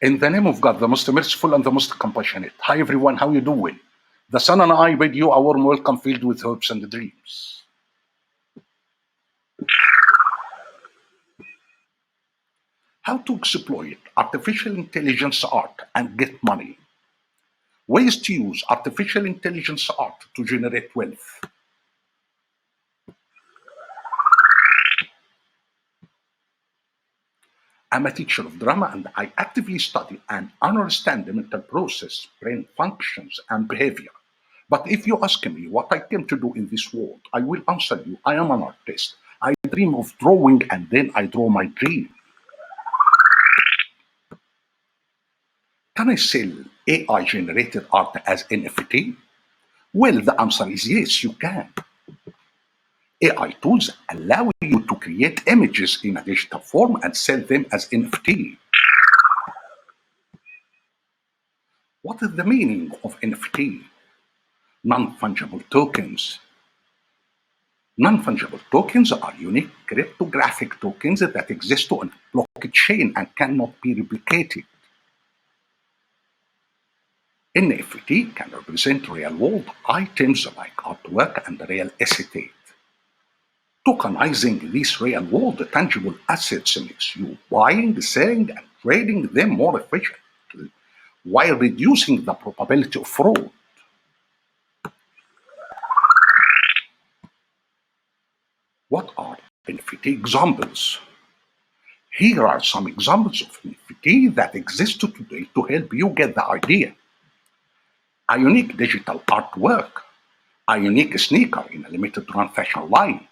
In the name of God, the most merciful and the most compassionate. Hi everyone, how you doing? The Son and I bid you a warm welcome filled with hopes and dreams. How to exploit artificial intelligence art and get money. Ways to use artificial intelligence art to generate wealth. I'm a teacher of drama and I actively study and understand the mental process, brain functions, and behavior. But if you ask me what I came to do in this world, I will answer you I am an artist. I dream of drawing and then I draw my dream. Can I sell AI generated art as NFT? Well, the answer is yes, you can. AI tools allow you to create images in a digital form and sell them as NFT. What is the meaning of NFT? Non-fungible tokens. Non-fungible tokens are unique cryptographic tokens that exist on blockchain and cannot be replicated. NFT can represent real-world items like artwork and real estate. Tokenizing these real-world tangible assets makes you buying, selling, and trading them more efficiently while reducing the probability of fraud. What are NFT examples? Here are some examples of NFT that exist today to help you get the idea. A unique digital artwork, a unique sneaker in a limited run fashion line,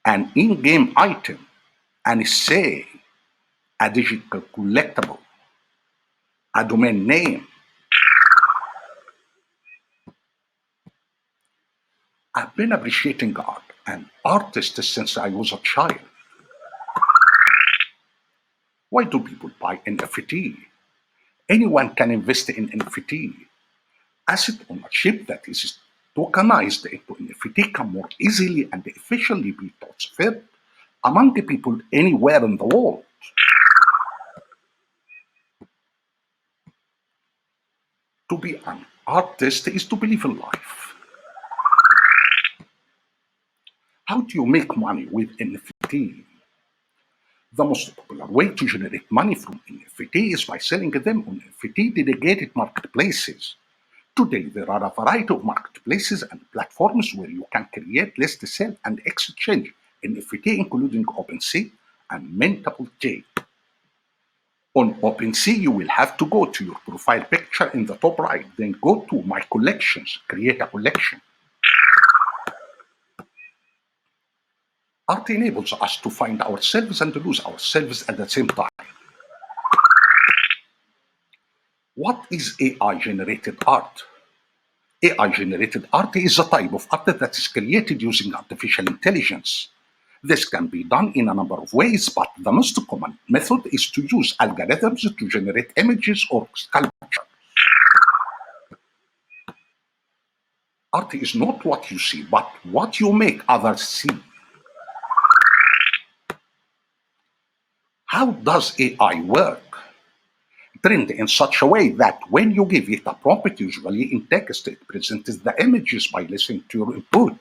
an in-game item, an essay, a digital collectible, a domain name. I've been appreciating art and artists since I was a child. Why do people buy NFT? Anyone can invest in NFT. Asset ownership that is tokenized into NFT can more easily and efficiently be transferred among the people anywhere in the world. To be an artist is to believe in life. How do you make money with NFT? The most popular way to generate money from NFT is by selling them on NFT dedicated marketplaces. Today, there are a variety of marketplaces and platforms where you can create, list, sell, and exchange NFT, including OpenSea and Mintable. On OpenSea, you will have to go to your profile picture in the top right, then go to My Collections, create a collection. Art enables us to find ourselves and lose ourselves at the same time. What is AI generated art? AI generated art is a type of art that is created using artificial intelligence. This can be done in a number of ways, but the most common method is to use algorithms to generate images or sculpture. Art is not what you see, but what you make others see. How does AI work? Trained in such a way that when you give it a prompt, usually in text, it presents the images by listening to your input.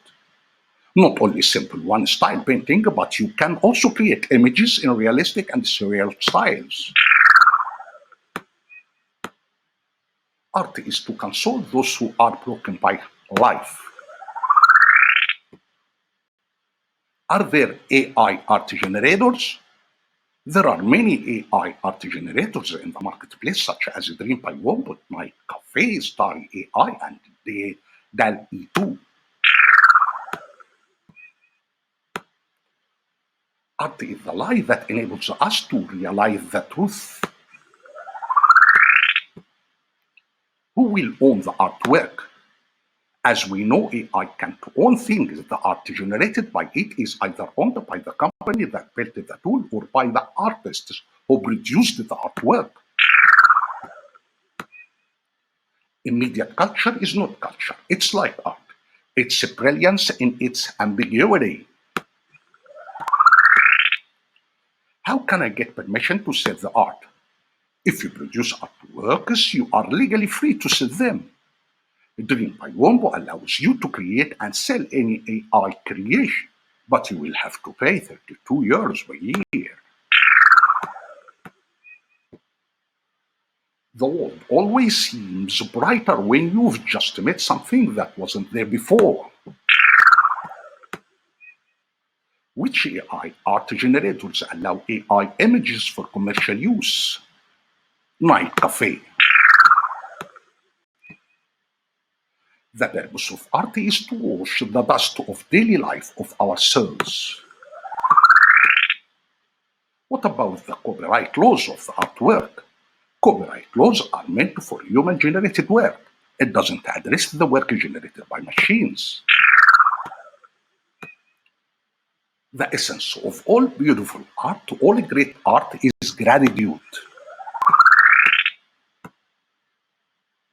Not only simple one style painting, but you can also create images in realistic and surreal styles. Art is to console those who are broken by life. Are there AI art generators? There are many AI art generators in the marketplace, such as Dream by Wombot, My Cafe, Starry AI, and the DAL-E 2. Art is the lie that enables us to realize the truth. Who will own the artwork? As we know, AI can't own things. The art generated by it is either owned by the company that built the tool or by the artists who produced the artwork. Immediate culture is not culture. It's like art. It's brilliance in its ambiguity. How can I get permission to sell the art? If you produce artworks, you are legally free to sell them. Dream by Wombo allows you to create and sell any AI creation, but you will have to pay €32 per year. The world always seems brighter when you've just made something that wasn't there before. Which AI art generators allow AI images for commercial use? Night Cafe. The purpose of art is to wash the dust of daily life of our souls. What about the copyright laws of the artwork? Copyright laws are meant for human-generated work. It doesn't address the work generated by machines. The essence of all beautiful art, all great art, is gratitude.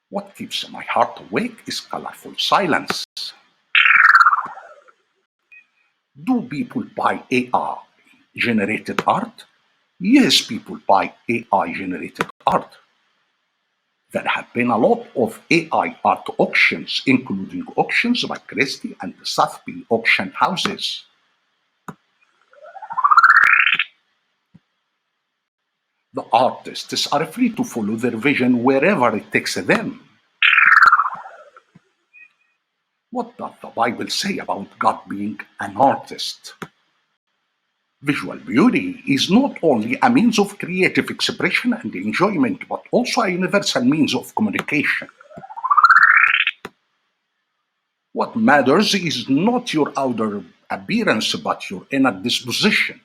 What keeps my heart awake is colorful silence. Do people buy AI generated art? Yes, people buy AI generated art. There have been a lot of AI art auctions, including auctions by Christie and Sotheby's auction houses. The artists are free to follow their vision wherever it takes them. What does the Bible say about God being an artist? Visual beauty is not only a means of creative expression and enjoyment, but also a universal means of communication. What matters is not your outer appearance, but your inner disposition.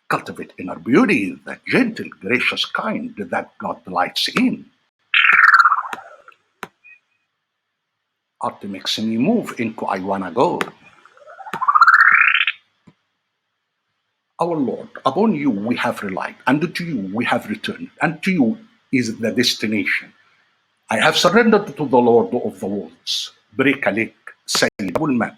Cultivate inner beauty, the gentle, gracious kind that God delights in. Art makes me move into I wanna go. Our Lord, upon you we have relied, and to you we have returned, and to you is the destination. I have surrendered to the Lord of the worlds. بريك عليك سيد أبو المال.